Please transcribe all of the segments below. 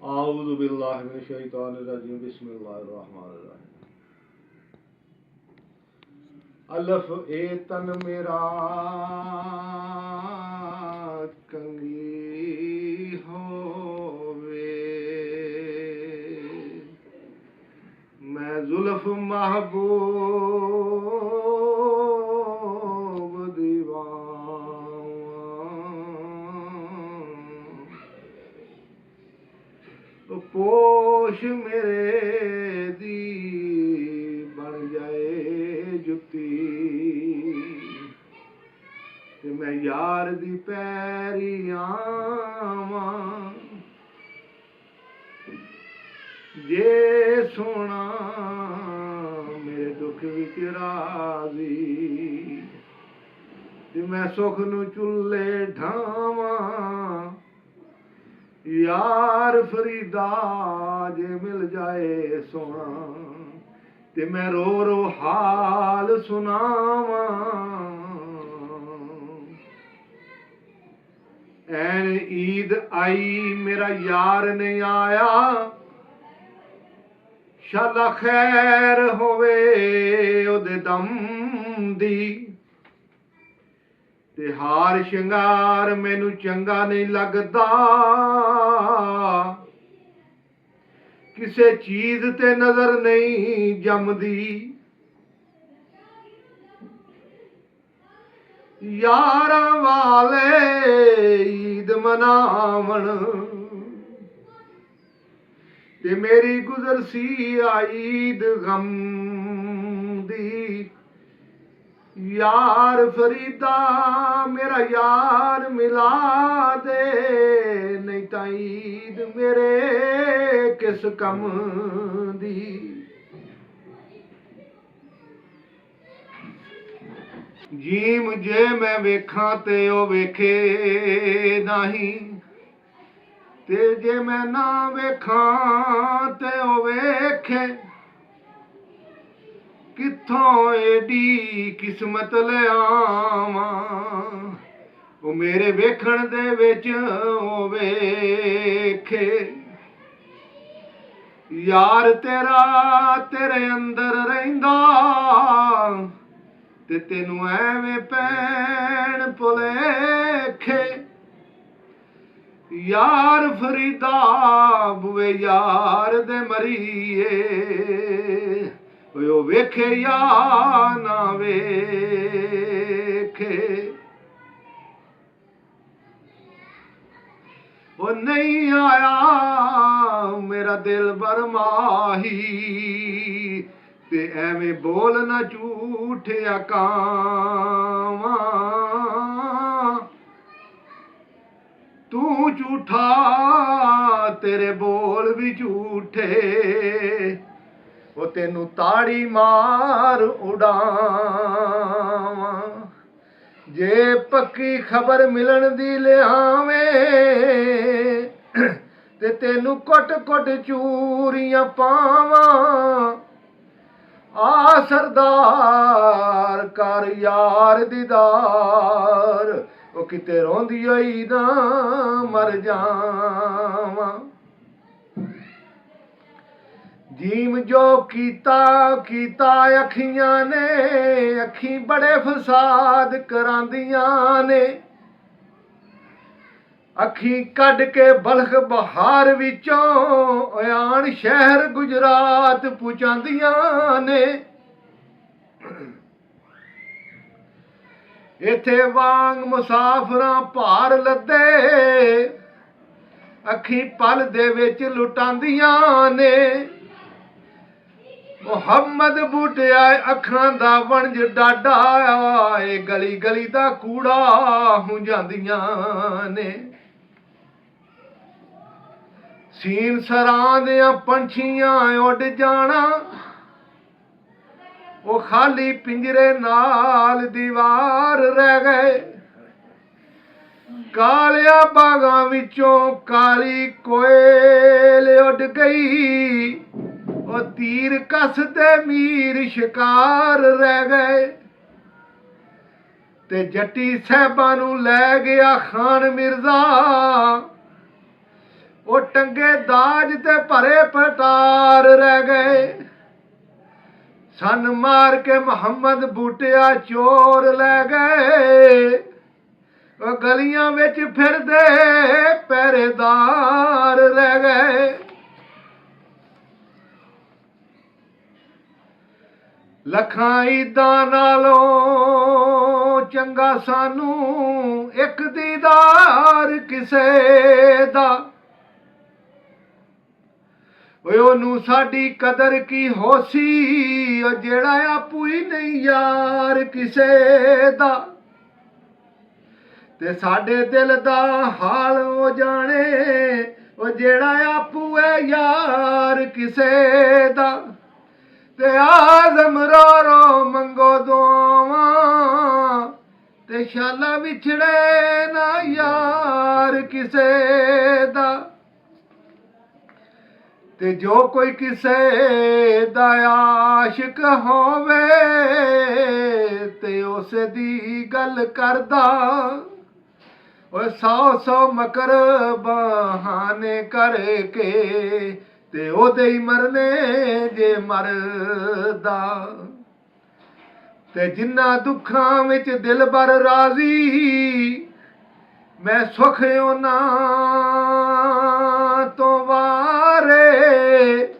आऊज़ु बिल्लाहि मिनश शैतानिर रजीम बिस्मिल्लाहिर रहमानिर रहीम। अल्फ ए तन मेरा कंगी होवे, मैं जुल्फ महबूब दीवान, पोश मेरे दी बन जाए जुती, ते मैं यार दी पैरी आवां, जे सोना मेरे दुख विच राजी, ते मैं सुख नू चुल्ले ढावां, यार फरीदा जे मिल जाए सोना, ते मैं रो रो हाल सुनावां। ऐन ईद आई मेरा यार नहीं आया, शाला खैर होवे ओदे दम दी, ते हार शिंगार मैनू चंगा नहीं लगदा, किसे चीज ते नजर नहीं जमदी, यारां वाले ईद मनावण, ते मेरी गुजर सी ईद गम दी, यार फरीदा मेरा यार मिला दे, नहीं तां ईद मेरे किस कम दी। जीम जे मैं वेखां ते ओ वेखे नहीं, ते जे मैं ना वेखां ते ओ वेखे, कित्थों एडी किस्मत ले आवां, ओ मेरे वेखण दे विच ओ वेखे, यार तेरा तेरे अंदर रहिंदा, ते तेनू ऐवें पैण भुलेखे, यार फरीदा बुए यार दे मरीए, ओ वेखे या ना वेखे, ओ नहीं आया मेरा दिल बरमाही, ते ऐवें बोल ना झूठ अकावां, तू झूठा तेरे बोल भी झूठे, ओ तेनू ताड़ी मार उड़ावां, जे पक्की खबर मिलन दी लियावें, ते तेनू कुट कुट चूरियां पावां, आ सरदार कर यार दीदार, ओ किते रोंदी होई ना मर जावां। जीम जो कीता कीता अखियां ने, अखी बड़े फसाद करांदियां ने, अखी कढ के बलख बहार विचों आन शहर गुजरात पुचांदियां ने, इथे वांग मुसाफरां भार लदे, अखी पल दे विच लुटांदियां ने, मुहम्मद बूटिया अखां दा वंज डाडा, ए गली गली दा कूड़ा हुंजांदियां ने, सीन सरां दियां पंछियां उड़ जाना, ओ खाली पिंजरे नाल दीवार रह गए, कालिया बागां विचों काली कोयल उड़ गई, ओ तीर कसते मीर शिकार रह गए, ते जट्टी साहबां नू लै गया खान मिर्जा, ਉਹ ਟੰਗੇ ਦਾਜ ਤੇ ਭਰੇ ਪਟਾਰ ਰਹਿ ਗਏ। ਸਨ ਮਾਰ ਕੇ ਮੁਹੰਮਦ ਬੂਟਿਆ ਚੋਰ ਲੈ ਗਏ। ਉਹ ਗਲੀਆਂ ਵਿੱਚ ਫਿਰਦੇ ਪਹਿਰੇਦਾਰ ਰਹਿ ਗਏ। ਲੱਖਾਂ ਈਦਾਂ ਨਾਲੋਂ ਚੰਗਾ ਸਾਨੂੰ ਇੱਕ ਦੀਦਾਰ ਕਿਸੇ ਦਾ। ਓਏ ਉਹਨੂੰ ਸਾਡੀ ਕਦਰ ਕੀ ਹੋਸੀ, ਉਹ ਜਿਹੜਾ ਆਪੂ ਹੀ ਨਹੀਂ ਯਾਰ ਕਿਸੇ ਦਾ। ਤੇ ਸਾਡੇ ਦਿਲ ਦਾ ਹਾਲ ਉਹ ਜਾਣੇ, ਉਹ ਜਿਹੜਾ ਆਪੂ ਹੈ ਯਾਰ ਕਿਸੇ ਦਾ। ਤੇ ਆਜ਼ਮ ਰੋ ਰੋ ਮੰਗੋ ਦੁਆਵਾਂ, ਤੇ ਸ਼ਾਲਾ ਵਿਛੜੇ ਨਾ ਯਾਰ ਕਿਸੇ ਦਾ। ਤੇ ਜੋ ਕੋਈ ਕਿਸੇ ਦਾ ਆਸ਼ਿਕ ਹੋਵੇ, ਤੇ ਉਸ ਦੀ ਗੱਲ ਕਰਦਾ। ਓਏ 100 ਮਕਰ ਬਹਾਨੇ ਕਰਕੇ, ਤੇ ਉਹਦੇ ਹੀ ਮਰਨੇ ਜੇ ਮਰਦਾ। ਤੇ ਜਿੰਨਾ ਦੁੱਖਾਂ ਵਿੱਚ ਦਿਲਬਰ ਰਾਜ਼ੀ, ਮੈਂ ਸੁਖ ਉਹਨਾਂ ਤੋਂ ਵਾਰੇ।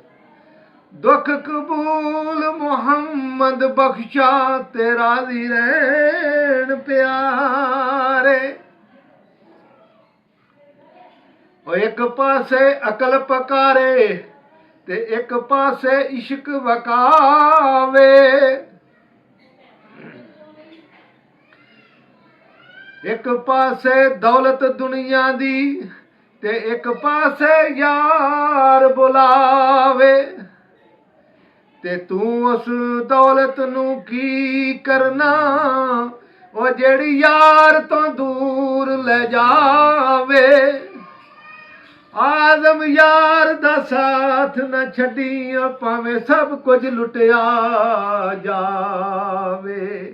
ਦੁੱਖ ਕਬੂਲ ਮੁਹੰਮਦ ਬਖਸ਼ਾ, ਤੇ ਰਾਜ਼ੀ ਰਹਿਣ ਪਿਆਰੇ। ਉਹ ਇੱਕ ਪਾਸੇ ਅਕਲ ਪਕਾਰੇ, ਤੇ ਇੱਕ ਪਾਸੇ ਇਸ਼ਕ ਵਕਾਵੇ। ਇੱਕ ਪਾਸੇ ਦੌਲਤ ਦੁਨੀਆ ਦੀ, ਤੇ ਇੱਕ ਪਾਸੇ ਯਾਰ ਬੁਲਾਵੇ। ਤੇ ਤੂੰ ਉਸ ਦੌਲਤ ਨੂੰ ਕੀ ਕਰਨਾ, ਉਹ ਜਿਹੜੀ ਯਾਰ ਤੋਂ ਦੂਰ ਲੈ ਜਾਵੇ। ਆਜ਼ਮ ਯਾਰ ਦਾ ਸਾਥ ਨਾ ਛੱਡੀ, ਭਾਵੇਂ ਸਭ ਕੁਝ ਲੁੱਟਿਆ ਜਾਵੇ।